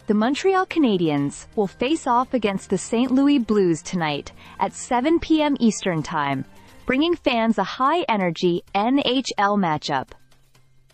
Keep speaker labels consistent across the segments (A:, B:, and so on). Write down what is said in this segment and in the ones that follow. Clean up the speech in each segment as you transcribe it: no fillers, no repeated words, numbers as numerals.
A: The Montreal Canadiens will face off against the St. Louis Blues tonight at 7 p.m. Eastern Time, bringing fans a high-energy NHL matchup.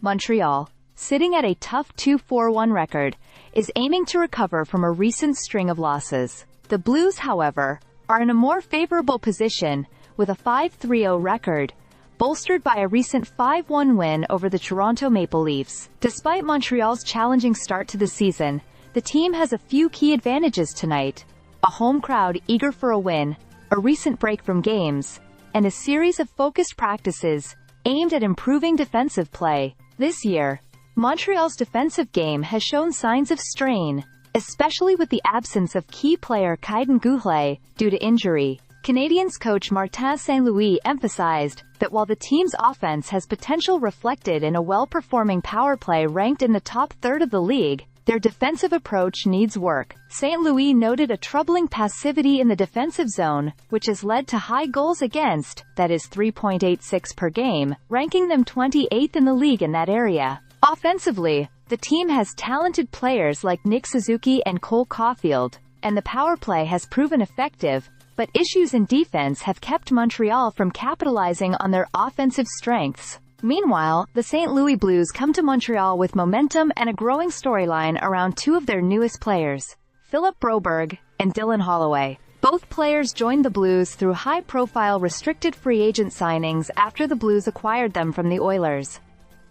A: Montreal, sitting at a tough 2-4-1 record, is aiming to recover from a recent string of losses. The Blues, however, are in a more favorable position with a 5-3-0 record, bolstered by a recent 5-1 win over the Toronto Maple Leafs. Despite Montreal's challenging start to the season, the team has a few key advantages tonight: a home crowd eager for a win, a recent break from games, and a series of focused practices aimed at improving defensive play. This year, Montreal's defensive game has shown signs of strain, especially with the absence of key player Kaiden Guhle due to injury. Canadiens coach Martin St. Louis emphasized that while the team's offense has potential reflected in a well-performing power play ranked in the top third of the league, their defensive approach needs work. St. Louis noted a troubling passivity in the defensive zone, which has led to high goals against, that is 3.86 per game, ranking them 28th in the league in that area. Offensively, the team has talented players like Nick Suzuki and Cole Caulfield, and the power play has proven effective, but issues in defense have kept Montreal from capitalizing on their offensive strengths. Meanwhile, the St. Louis Blues come to Montreal with momentum and a growing storyline around two of their newest players, Philip Broberg and Dylan Holloway. Both players joined the Blues through high-profile restricted free agent signings after the Blues acquired them from the Oilers.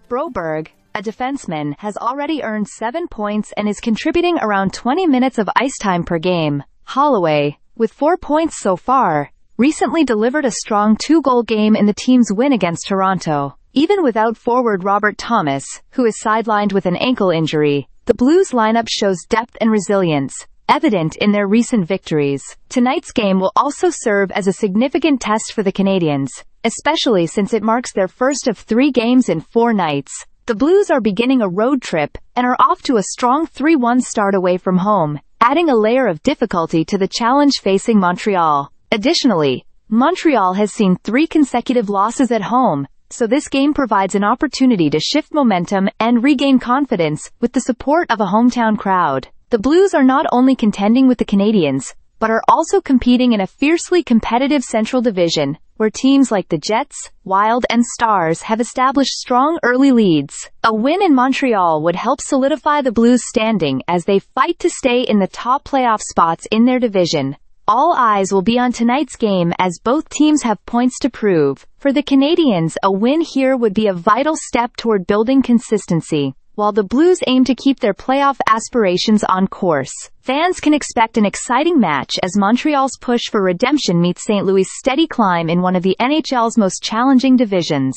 A: Broberg, a defenseman, has already earned 7 points and is contributing around 20 minutes of ice time per game. Holloway, with 4 points so far, recently delivered a strong 2-goal game in the team's win against Toronto. Even without forward Robert Thomas, who is sidelined with an ankle injury, the Blues lineup shows depth and resilience, evident in their recent victories. Tonight's game will also serve as a significant test for the Canadiens, especially since it marks their first of 3 games in 4 nights. The Blues are beginning a road trip and are off to a strong 3-1 start away from home, adding a layer of difficulty to the challenge facing Montreal. Additionally, Montreal has seen 3 consecutive losses at home, so this game provides an opportunity to shift momentum and regain confidence with the support of a hometown crowd. The Blues are not only contending with the Canadiens, but are also competing in a fiercely competitive Central Division, where teams like the Jets, Wild, and Stars have established strong early leads. A win in Montreal would help solidify the Blues' standing as they fight to stay in the top playoff spots in their division. All eyes will be on tonight's game as both teams have points to prove. For the Canadiens, a win here would be a vital step toward building consistency, while the Blues aim to keep their playoff aspirations on course. Fans can expect an exciting match as Montreal's push for redemption meets St. Louis' steady climb in one of the NHL's most challenging divisions.